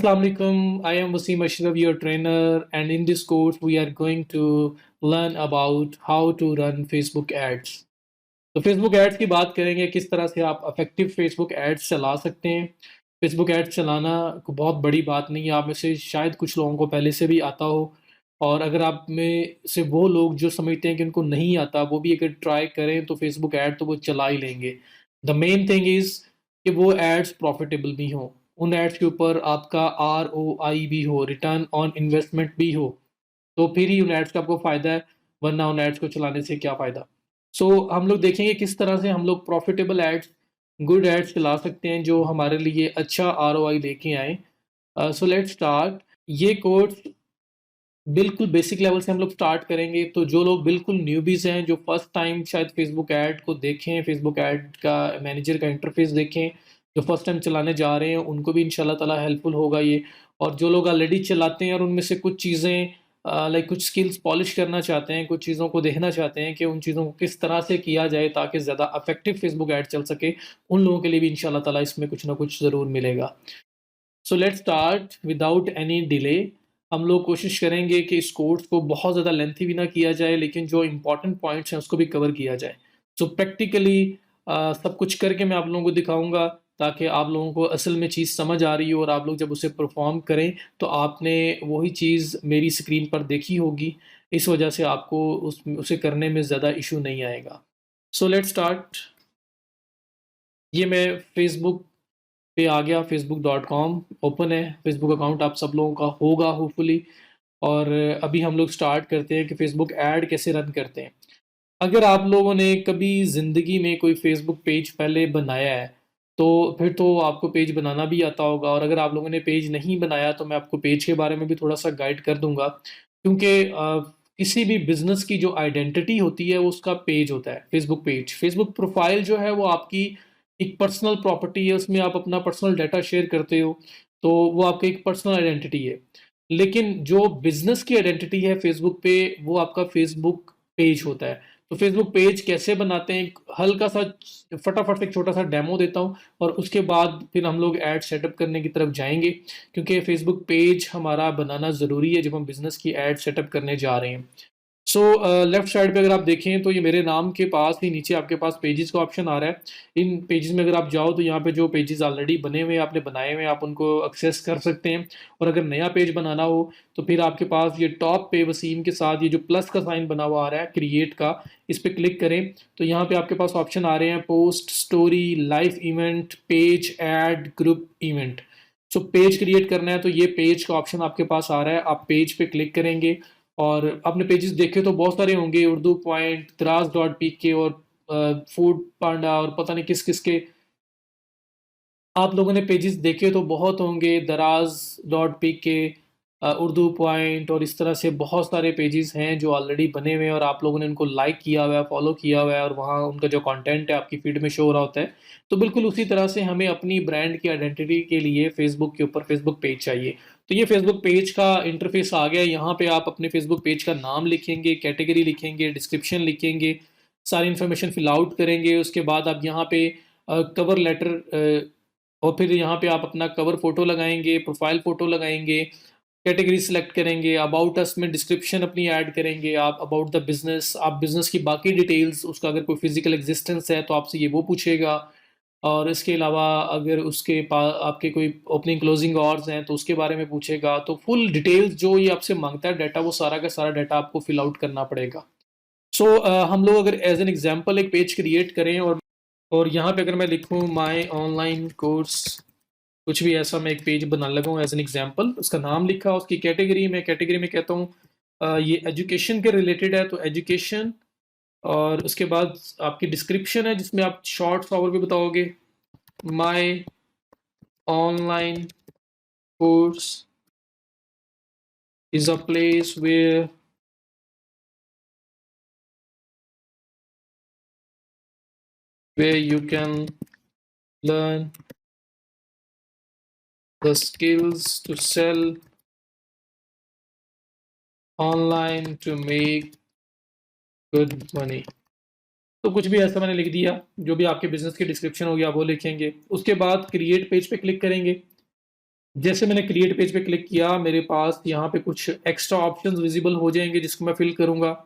Assalamualaikum. I am Wasim Ashraf, your trainer, and in this course, we are going to learn about how to run Facebook ads. तो Facebook ads की बात करेंगे किस तरह से आप इफेक्टिव फेसबुक एड्स चला सकते हैं। फेसबुक एड्स चलाना कोई बहुत बड़ी बात नहीं है, आप में से शायद कुछ लोगों को पहले से भी आता हो, और अगर आप में से वो लोग जो समझते हैं कि उनको नहीं आता, वो भी अगर ट्राई करें तो फेसबुक ऐड तो वो चला ही लेंगे। द मेन थिंग इज़ कि वो एड्स प्रॉफिटेबल भी हों, उन एड्स के ऊपर आपका ROI भी हो, रिटर्न ऑन इन्वेस्टमेंट भी हो, तो फिर ही उन एड्स का आपको फ़ायदा है, वरना उन एड्स को चलाने से क्या फ़ायदा। सो हम लोग देखेंगे किस तरह से हम लोग प्रॉफिटेबल एड्स, गुड एड्स चला सकते हैं जो हमारे लिए अच्छा ROI लेके आएँ। So let's start. ये कोर्स बिल्कुल बेसिक लेवल से हम लोग स्टार्ट करेंगे, तो जो लोग बिल्कुल न्यूबीज़ हैं, जो फर्स्ट टाइम शायद फेसबुक ऐड को देखें, फेसबुक ऐड का मैनेजर का इंटरफेस देखें, जो फर्स्ट टाइम चलाने जा रहे हैं, उनको भी इंशाल्लाह ताला हेल्पफुल होगा ये। और जो लोग ऑलरेडी चलाते हैं और उनमें से कुछ चीज़ें लाइक कुछ स्किल्स पॉलिश करना चाहते हैं, कुछ चीज़ों को देखना चाहते हैं कि उन चीज़ों को किस तरह से किया जाए ताकि ज़्यादा इफेक्टिव फेसबुक ऐड चल सके, उन लोगों के लिए भी इंशाल्लाह ताला इसमें कुछ ना कुछ ज़रूर मिलेगा। So let's start without any delay. हम लोग कोशिश करेंगे कि इस कोर्स को बहुत ज़्यादा लेंथी भी ना किया जाए, लेकिन जो इम्पोर्टेंट पॉइंट्स हैं उसको भी कवर किया जाए। सो प्रैक्टिकली सब कुछ करके मैं आप लोगों को दिखाऊंगा, ताकि आप लोगों को असल में चीज़ समझ आ रही हो, और आप लोग जब उसे परफॉर्म करें तो आपने वही चीज़ मेरी स्क्रीन पर देखी होगी, इस वजह से आपको उसे करने में ज़्यादा इशू नहीं आएगा। So let's start. ये मैं फेसबुक पे आ गया, facebook.com ओपन है, फेसबुक अकाउंट आप सब लोगों का होगा होपफुली। और अभी हम लोग स्टार्ट करते हैं कि फेसबुक ऐड कैसे रन करते हैं। अगर आप लोगों ने कभी ज़िंदगी में कोई फेसबुक पेज पहले बनाया है, तो फिर तो आपको पेज बनाना भी आता होगा, और अगर आप लोगों ने पेज नहीं बनाया तो मैं आपको पेज के बारे में भी थोड़ा सा गाइड कर दूंगा, क्योंकि किसी भी बिजनेस की जो आइडेंटिटी होती है वो उसका पेज होता है, फेसबुक पेज। फेसबुक प्रोफाइल जो है वो आपकी एक पर्सनल प्रॉपर्टी है, उसमें आप अपना पर्सनल डाटा शेयर करते हो, तो वो आपकी एक पर्सनल आइडेंटिटी है। लेकिन जो बिजनेस की आइडेंटिटी है फेसबुक पे, वो आपका फेसबुक पेज होता है। तो फेसबुक पेज कैसे बनाते हैं, एक हल्का सा फटाफट से एक छोटा सा डेमो देता हूँ, और उसके बाद फिर हम लोग ऐड सेटअप करने की तरफ जाएंगे, क्योंकि फेसबुक पेज हमारा बनाना ज़रूरी है जब हम बिज़नेस की ऐड सेटअप करने जा रहे हैं। सो लेफ्ट साइड पे अगर आप देखें तो ये मेरे नाम के पास ही नीचे आपके पास पेजेस का ऑप्शन आ रहा है। इन पेजेस में अगर आप जाओ तो यहाँ पे जो पेजेस ऑलरेडी बने हुए हैं, आपने बनाए हुए हैं, आप उनको एक्सेस कर सकते हैं। और अगर नया पेज बनाना हो तो फिर आपके पास ये टॉप पे वसीम के साथ ये जो प्लस का साइन बना हुआ आ रहा है क्रिएट का, इस पर क्लिक करें तो यहाँ पे आपके पास ऑप्शन आ रहे हैं post, story, live event, page, ad, group event. So page create करना है तो ये पेज का ऑप्शन आपके पास आ रहा है, आप पेज पे क्लिक करेंगे। और आपने पेजेस देखे तो बहुत सारे होंगे, उर्दू पॉइंट, द्रास.pk और फूड पांडा और पता नहीं किस किस के। आप लोगों ने पेजेस देखे तो बहुत होंगे, दराज.pk, उर्दू पॉइंट, और इस तरह से बहुत सारे पेजेस हैं जो ऑलरेडी बने हुए हैं, और आप लोगों ने उनको लाइक किया हुआ है, फॉलो किया हुआ है, और वहाँ उनका जो कंटेंट है आपकी फीड में शो हो रहा होता है। तो बिल्कुल उसी तरह से हमें अपनी ब्रांड की आइडेंटिटी के लिए फेसबुक के ऊपर फेसबुक पेज चाहिए। तो ये फेसबुक पेज का इंटरफेस आ गया। यहाँ पे आप अपने फेसबुक पेज का नाम लिखेंगे, कैटेगरी लिखेंगे, डिस्क्रिप्शन लिखेंगे, सारी इन्फॉर्मेशन फिल आउट करेंगे। उसके बाद आप यहाँ पे कवर लेटर, और फिर यहाँ पे आप अपना कवर फोटो लगाएंगे, प्रोफाइल फोटो लगाएंगे, कैटेगरी सिलेक्ट करेंगे, अबाउट अस में डिस्क्रिप्शन अपनी ऐड करेंगे, आप अबाउट द बिजनेस, आप बिजनेस की बाकी डिटेल्स, उसका अगर कोई फिजिकल एग्जिस्टेंस है तो आपसे ये वो पूछेगा। और इसके अलावा अगर उसके पास आपके कोई ओपनिंग क्लोजिंग आवर्स हैं तो उसके बारे में पूछेगा। तो फुल डिटेल्स जो ये आपसे मांगता है डाटा, वो सारा का सारा डाटा आपको फिल आउट करना पड़ेगा। सो हम लोग अगर एज एन एग्जांपल एक पेज क्रिएट करें, और यहाँ पे अगर मैं लिखूँ माय ऑनलाइन कोर्स, कुछ भी ऐसा मैं एक पेज बनाने लगा हूँ एज एन एग्जांपल, उसका नाम लिखा, उसकी कैटेगरी में कहता हूँ ये एजुकेशन के रिलेटेड है तो एजुकेशन। और उसके बाद आपकी डिस्क्रिप्शन है जिसमें आप शॉर्ट फॉर्म में बताओगे my online course is a place where you can learn the skills to sell online to make good money। तो कुछ भी ऐसा मैंने लिख दिया, जो भी आपके बिजनेस की डिस्क्रिप्शन होगी आप वो लिखेंगे। उसके बाद क्रिएट पेज पे क्लिक करेंगे। जैसे मैंने क्रिएट पेज पे क्लिक किया, मेरे पास यहाँ पे कुछ एक्स्ट्रा ऑप्शंस विज़िबल हो जाएँगे जिसको मैं फ़िल करूँगा।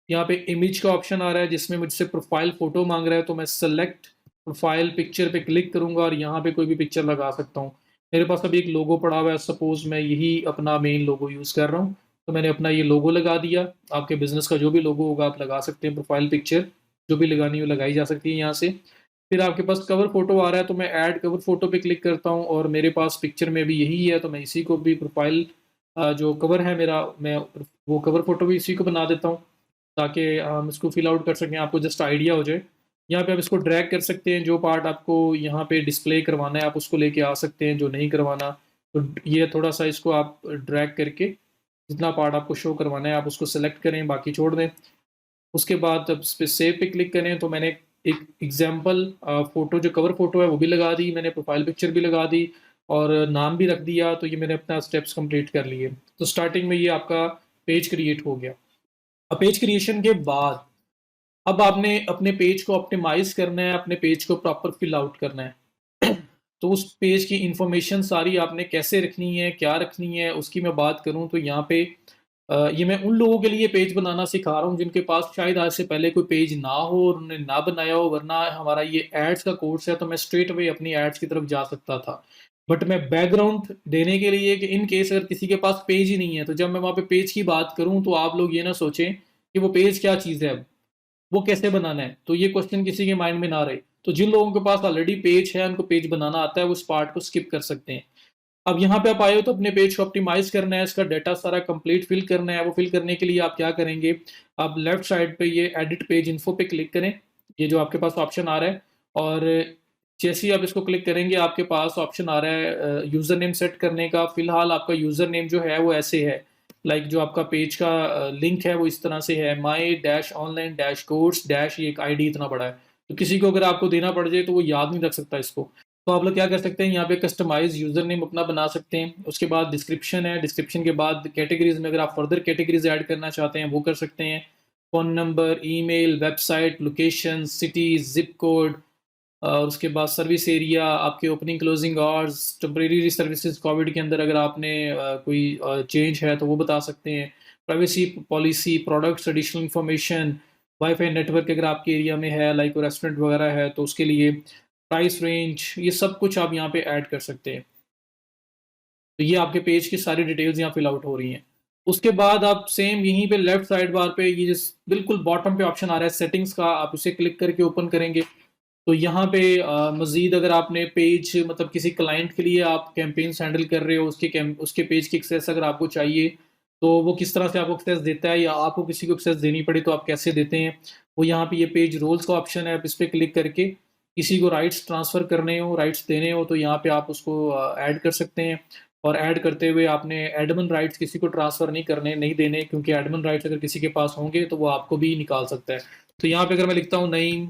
यहाँ पे इमेज का ऑप्शन आ रहा है जिसमें मुझसे प्रोफ़ाइल फ़ोटो माँग रहा है, तो मैं सेलेक्ट प्रोफ़ाइल पिक्चर पे क्लिक करूँगा और यहाँ पे कोई भी पिक्चर लगा सकता हूँ। मेरे पास अभी एक लोगो पड़ा हुआ है, सपोज़ मैं यही अपना मेन लोगो यूज़ कर रहा हूँ, तो मैंने अपना ये लोगो लगा दिया। आपके बिज़नेस का जो भी लोगो होगा आप लगा सकते हैं, प्रोफ़ाइल पिक्चर जो भी लगानी हो लगाई जा सकती है यहाँ से। फिर आपके पास कवर फ़ोटो आ रहा है, तो मैं ऐड कवर फ़ोटो पे क्लिक करता हूँ और मेरे पास पिक्चर में भी यही है, तो मैं इसी को भी प्रोफ़ाइल जो कवर है मेरा, मैं वो कवर फ़ोटो भी इसी को बना देता हूँ, ताकि हम इसको फ़िल आउट कर सकें, आपको जस्ट आइडिया हो जाए। यहाँ पे आप इसको ड्रैग कर सकते हैं, जो पार्ट आपको यहाँ पे डिस्प्ले करवाना है, आप उसको लेके आ सकते हैं, जो नहीं करवाना, तो ये थोड़ा-सा इसको आप ड्रैग करके, जितना पार्ट आपको शो करवाना है, आप उसको सेलेक्ट करें, बाकी छोड़ दें। उसके बाद अब इस पे सेव पे क्लिक करें, तो मैंने एक एग्ज़ाम्पल फ़ोटो जो कवर फ़ोटो है वो भी लगा दी, मैंने प्रोफ़ाइल पिक्चर भी लगा दी और नाम भी रख दिया, तो ये मैंने अपना स्टेप्स कंप्लीट कर लिए। तो स्टार्टिंग में ये आपका पेज क्रिएट हो गया। अब पेज क्रिएशन के बाद अब आपने अपने पेज को ऑप्टिमाइज़ करना है, अपने पेज को प्रॉपर फिल आउट करना है। तो उस पेज की इन्फॉर्मेशन सारी आपने कैसे रखनी है, क्या रखनी है, उसकी मैं बात करूँ तो यहाँ पे ये मैं उन लोगों के लिए पेज बनाना सिखा रहा हूँ जिनके पास शायद आज से पहले कोई पेज ना हो और उन्होंने ना बनाया हो, वरना हमारा ये एड्स का कोर्स है तो मैं स्ट्रेट अवे अपनी एड्स की तरफ जा सकता था। बट मैं बैकग्राउंड देने के लिए कि इन केस अगर किसी के पास पेज ही नहीं है, तो जब मैं वहाँ पे पेज की बात करूँ तो आप लोग ये ना सोचें कि वो पेज क्या चीज़ है अब, वो कैसे बनाना है? तो ये क्वेश्चन किसी के माइंड में ना रहे। तो जिन लोगों के पास ऑलरेडी पेज है, उनको पेज बनाना आता है, वो इस पार्ट को स्किप कर सकते हैं। अब यहाँ पे आप आए हो तो अपने पेज को ऑप्टिमाइज़ करना है, इसका डाटा सारा कंप्लीट फिल करना है। वो फिल करने के लिए आप क्या करेंगे, आप लेफ्ट साइड पे ये एडिट पेज इन्फो पे क्लिक करें, ये जो आपके पास ऑप्शन आ रहा है और जैसे ही आप इसको क्लिक करेंगे आपके पास ऑप्शन आ रहा है यूज़र नेम सेट करने का। फ़िलहाल आपका यूज़र नेम जो है वो ऐसे है, लाइक जो आपका पेज का लिंक है वो इस तरह से है, माई dash online dash course dash, ये एक आईडी इतना बड़ा है। तो किसी को अगर आपको देना पड़ जाए तो वो याद नहीं रख सकता इसको। तो आप लोग क्या कर सकते हैं, यहाँ पे कस्टमाइज़ यूज़र नेम अपना बना सकते हैं। उसके बाद डिस्क्रिप्शन है, डिस्क्रिप्शन के बाद कैटेगरीज़ में अगर आप फर्दर कैटेगरीज़ ऐड करना चाहते हैं, वो कर सकते हैं। Phone number, email, website, location, city, zip code और उसके बाद सर्विस एरिया, आपके opening closing hours, temporary services Covid के अंदर अगर आपने कोई चेंज है तो वो बता सकते हैं। Privacy policy, products, additional information, wifi network अगर आपके एरिया में है, लाइक रेस्टोरेंट वगैरह है तो उसके लिए, प्राइस रेंज, ये सब कुछ आप यहाँ पे ऐड कर सकते हैं। तो ये आपके पेज की सारी डिटेल्स यहाँ फिल आउट हो रही हैं। उसके बाद आप सेम यहीं पे लेफ्ट साइड बार पे ये जिस बिल्कुल बॉटम पे ऑप्शन आ रहा है सेटिंग्स का, आप उसे क्लिक करके ओपन करेंगे। तो यहाँ पे मज़ीद अगर आपने पेज मतलब किसी क्लाइंट के लिए आप कैंपेन्स हैंडल कर रहे हो, उसके पेज की एक्सेस अगर आपको चाहिए, तो वो किस तरह से आपको एक्सेस देता है या आपको किसी को एक्सेस देनी पड़ी तो आप कैसे देते हैं। वो यहाँ पे ये पेज रोल्स का ऑप्शन है, आप इस पे क्लिक करके किसी को राइट्स ट्रांसफ़र करने हो, राइट्स देने हो तो यहाँ पे आप उसको ऐड कर सकते हैं। और ऐड करते हुए आपने एडमिन राइट्स किसी को ट्रांसफ़र नहीं देने, क्योंकि एडमिन राइट्स अगर किसी के पास होंगे तो वो आपको भी निकाल सकता है। तो यहाँ पे अगर मैं लिखता हूँ नईम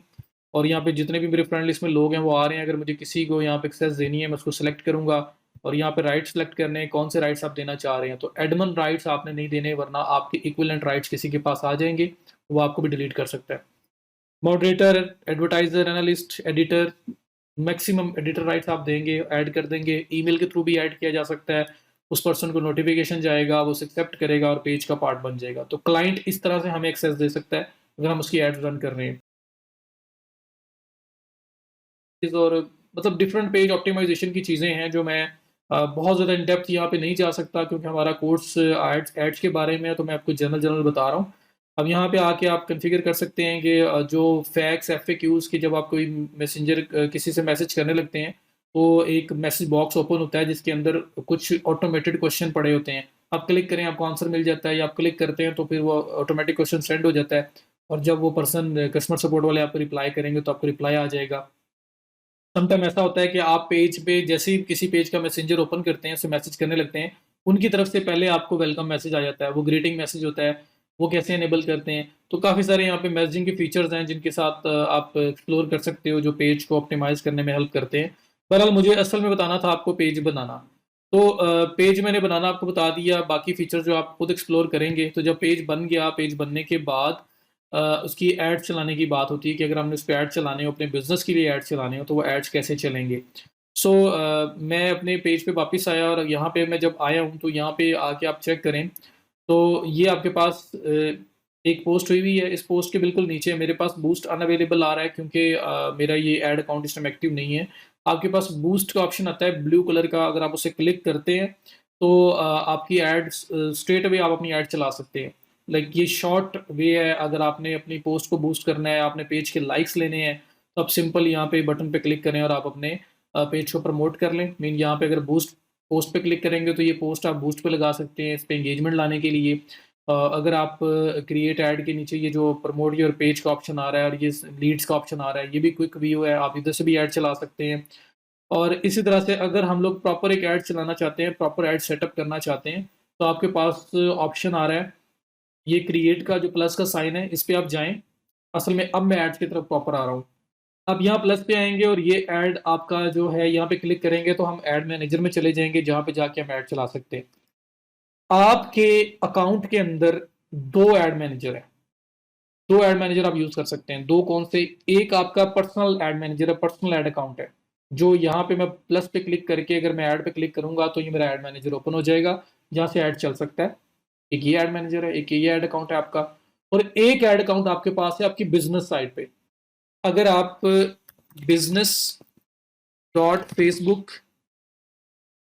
और यहाँ पे जितने भी मेरे फ्रेंड लिस्ट में लोग हैं वो आ रहे हैं, अगर मुझे किसी को यहाँ पे एक्सेस देनी है मैं उसको सेलेक्ट करूँगा और यहाँ पे राइट्स सेलेक्ट करने हैं, कौन से राइट्स आप देना चाह रहे हैं। तो एडमिन राइट्स आपने नहीं देने, वरना आपके इक्विवेलेंट राइट्स किसी के पास आ जाएँगे, वो आपको भी डिलीट कर सकता है। Moderator, advertiser, analyst, editor, maximum editor rights आप देंगे, ऐड कर देंगे। ईमेल के थ्रू भी ऐड किया जा सकता है। उस पर्सन को नोटिफ़िकेशन जाएगा, वो उसे एक्सेप्ट करेगा और पेज का पार्ट बन जाएगा। तो क्लाइंट इस तरह से हमें एक्सेस दे सकता है, अगर हम उसकी एड्स रन कर रहे हैं। और मतलब डिफरेंट पेज ऑप्टिमाइज़ेशन की चीज़ें हैं जो मैं बहुत ज़्यादा इन डेप्थ यहाँ पे नहीं जा सकता, क्योंकि हमारा कोर्स एड्स एड्स के बारे में है, तो मैं आपको जनरल बता रहा हूँ। अब यहाँ पे आके आप कॉन्फ़िगर कर सकते हैं कि जो फैक्स एफएक्यूज़ की जब आप कोई मैसेंजर किसी से मैसेज करने लगते हैं, तो एक मैसेज बॉक्स ओपन होता है जिसके अंदर कुछ ऑटोमेटेड क्वेश्चन पड़े होते हैं। आप क्लिक करें, आपको आंसर मिल जाता है, या आप क्लिक करते हैं तो फिर वो ऑटोमेटिक क्वेश्चन सेंड हो जाता है और जब वो पर्सन कस्टमर सपोर्ट वाले आपको रिप्लाई करेंगे तो आपको रिप्लाई आ जाएगा। समटाइम ऐसा होता है कि आप पेज पे जैसे ही किसी पेज का मैसेंजर ओपन करते हैं, उससे मैसेज करने लगते हैं, उनकी तरफ से पहले आपको वेलकम मैसेज आ जाता है, वो ग्रीटिंग मैसेज होता है, वो कैसे इनेबल करते हैं। तो काफ़ी सारे यहाँ पे मैसेजिंग के फीचर्स हैं जिनके साथ आप एक्सप्लोर कर सकते हो, जो पेज को ऑप्टिमाइज़ करने में हेल्प करते हैं। बहरहाल मुझे असल में बताना था आपको पेज बनाना। तो पेज मैंने बनाना आपको बता दिया, बाकी फीचर जो आप खुद एक्सप्लोर करेंगे। तो जब पेज बन गया, पेज बनने के बाद उसकी ऐड चलाने की बात होती है कि अगर हमने उस पे ऐड चलाने हो, अपने बिज़नेस के लिए ऐड चलाने हो, तो वो ऐड्स कैसे चलेंगे। सो मैं अपने पेज पे वापस आया और यहाँ पे मैं जब आया हूँ तो यहाँ पे आके आप चेक करें तो ये आपके पास एक पोस्ट हुई हुई है। इस पोस्ट के बिल्कुल नीचे मेरे पास बूस्ट अनअवेलेबल आ रहा है क्योंकि मेरा ये ऐड अकाउंट इस टाइम एक्टिव नहीं है। आपके पास बूस्ट का ऑप्शन आता है ब्लू कलर का, अगर आप उसे क्लिक करते हैं तो आपकी ऐड स्ट्रेट अवे आप अपनी ऐड चला सकते हैं। लाइक ये शॉर्ट वे है, अगर आपने अपनी पोस्ट को बूस्ट करना है, आपने पेज के लाइक्स लेने हैं तो आप सिंपल यहाँ पे बटन पे क्लिक करें और आप अपने पेज को प्रमोट कर लें। मीन यहाँ पे अगर बूस्ट पोस्ट पे क्लिक करेंगे तो ये पोस्ट आप बूस्ट पे लगा सकते हैं इस पे एंगेजमेंट लाने के लिए। अगर आप क्रिएट ऐड के नीचे ये जो प्रमोट योर पेज का ऑप्शन आ रहा है और ये लीड्स का ऑप्शन आ रहा है, ये भी क्विक व्यू है, आप इधर से भी ऐड चला सकते हैं। और इसी तरह से अगर हम लोग प्रॉपर एक ऐड चलाना चाहते हैं, प्रॉपर ऐड सेटअप करना चाहते हैं तो आपके पास ऑप्शन आ रहा है ये क्रिएट का जो प्लस का साइन है, इस पे आप जाएं। असल में अब मैं एड्स की तरफ प्रॉपर आ रहा हूँ। अब यहाँ प्लस पे आएंगे और ये ऐड आपका जो है यहाँ पे क्लिक करेंगे तो हम ऐड मैनेजर में चले जाएंगे जहाँ पे जाके हम ऐड चला सकते हैं। आपके अकाउंट के अंदर दो ऐड मैनेजर है, दो ऐड मैनेजर आप यूज कर सकते हैं। दो कौन से? एक आपका पर्सनल ऐड मैनेजर है, पर्सनल ऐड अकाउंट है, जो यहाँ पे मैं प्लस पे क्लिक करके अगर मैं ऐड पे क्लिक करूंगा तो ये मेरा ऐड मैनेजर ओपन हो जाएगा जहाँ से ऐड चल सकता है। एक ये ऐड मैनेजर है, एक ये ऐड अकाउंट है आपका, और एक ऐड अकाउंट आपके पास है आपकी बिजनेस साइट पे। अगर आप business dot Facebook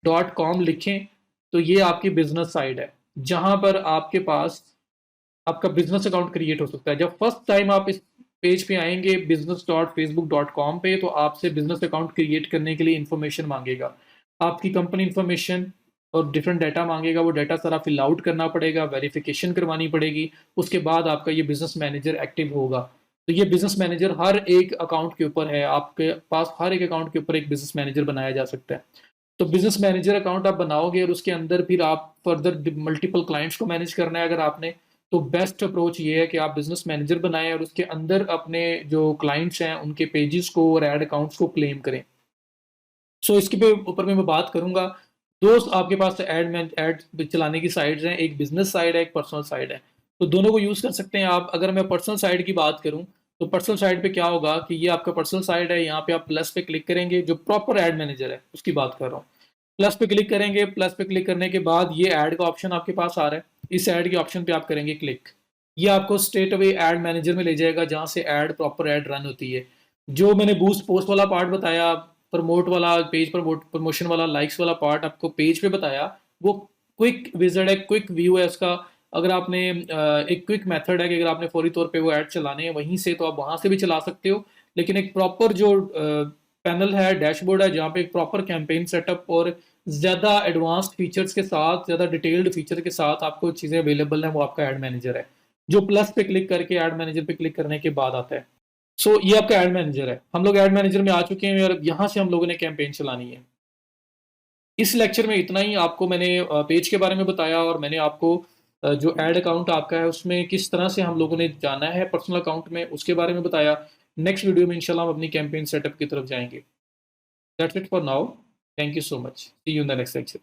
dot com लिखें तो ये आपकी बिजनेस साइट है जहां पर आपके पास आपका बिजनेस अकाउंट क्रिएट हो सकता है। जब फर्स्ट टाइम आप इस पेज पे आएंगे business.facebook.com पे तो आपसे बिजनेस अकाउंट क्रिएट करने के लिए इंफॉर्मेशन मांगेगा, आपकी कंपनी इंफॉर्मेशन और डिफरेंट डाटा मांगेगा। वो डाटा सारा फिल आउट करना पड़ेगा, वेरिफिकेशन करवानी पड़ेगी, उसके बाद आपका ये बिजनेस मैनेजर एक्टिव होगा। तो ये बिजनेस मैनेजर हर एक अकाउंट के ऊपर है, आपके पास हर एक अकाउंट के ऊपर एक बिजनेस मैनेजर बनाया जा सकता है। तो बिजनेस मैनेजर अकाउंट आप बनाओगे और उसके अंदर फिर आप फर्दर मल्टीपल क्लाइंट्स को मैनेज करना है अगर आपने, तो बेस्ट अप्रोच ये है कि आप बिजनेस मैनेजर बनाएं और उसके अंदर अपने जो क्लाइंट्स हैं उनके पेजेस को और ऐड अकाउंट्स को क्लेम करें। सो इसके पे ऊपर में मैं बात करूंगा। दो आपके पास ऐड चलाने की साइड्स हैं, एक बिजनेस साइड है, एक पर्सनल साइड है। तो दोनों को यूज कर सकते हैं आप। अगर मैं पर्सनल साइड की बात करूं तो पर्सनल साइड पे क्या होगा कि ये आपका पर्सनल साइड है, यहाँ पे आप प्लस पे क्लिक करेंगे, जो प्रॉपर ऐड मैनेजर है उसकी बात कर रहा हूँ। प्लस पे क्लिक करेंगे, प्लस पे क्लिक करने के बाद ये ऐड का ऑप्शन आपके पास आ रहा है, इस ऐड के ऑप्शन पे आप करेंगे क्लिक। ये आपको स्ट्रेट अवे ऐड मैनेजर में ले जाएगा जहां से ऐड प्रॉपर ऐड रन होती है। जो मैंने बूस्ट पोस्ट वाला पार्ट बताया, प्रमोट वाला, पेज प्रमोशन वाला, लाइक्स वाला पार्ट आपको पेज पे बताया, वो क्विक विजिट है, क्विक व्यू है उसका। अगर आपने एक क्विक मेथड है कि अगर आपने फौरी तौर पे वो ऐड चलाने हैं वहीं से, तो आप वहां से भी चला सकते हो। लेकिन एक प्रॉपर जो पैनल है, डैशबोर्ड है, जहाँ पे एक प्रॉपर कैंपेन सेटअप और ज़्यादा एडवांस्ड फीचर्स के साथ, ज़्यादा डिटेल्ड फीचर के साथ आपको चीज़ें अवेलेबल हैं, वो आपका ऐड मैनेजर है, जो प्लस पे क्लिक करके ऐड मैनेजर पे क्लिक करने के बाद आता है। सो ये आपका ऐड मैनेजर है। हम लोग ऐड मैनेजर में आ चुके हैं और अब यहाँ से हम लोगों ने कैंपेन चलानी है। इस लेक्चर में इतना ही। आपको मैंने पेज के बारे में बताया और मैंने आपको जो ऐड अकाउंट आपका है उसमें किस तरह से हम लोगों ने जाना है पर्सनल अकाउंट में, उसके बारे में बताया। नेक्स्ट वीडियो में इंशाल्लाह हम अपनी कैंपेन सेटअप की तरफ जाएंगे। That's it for now. Thank you so much. See you in the next lecture.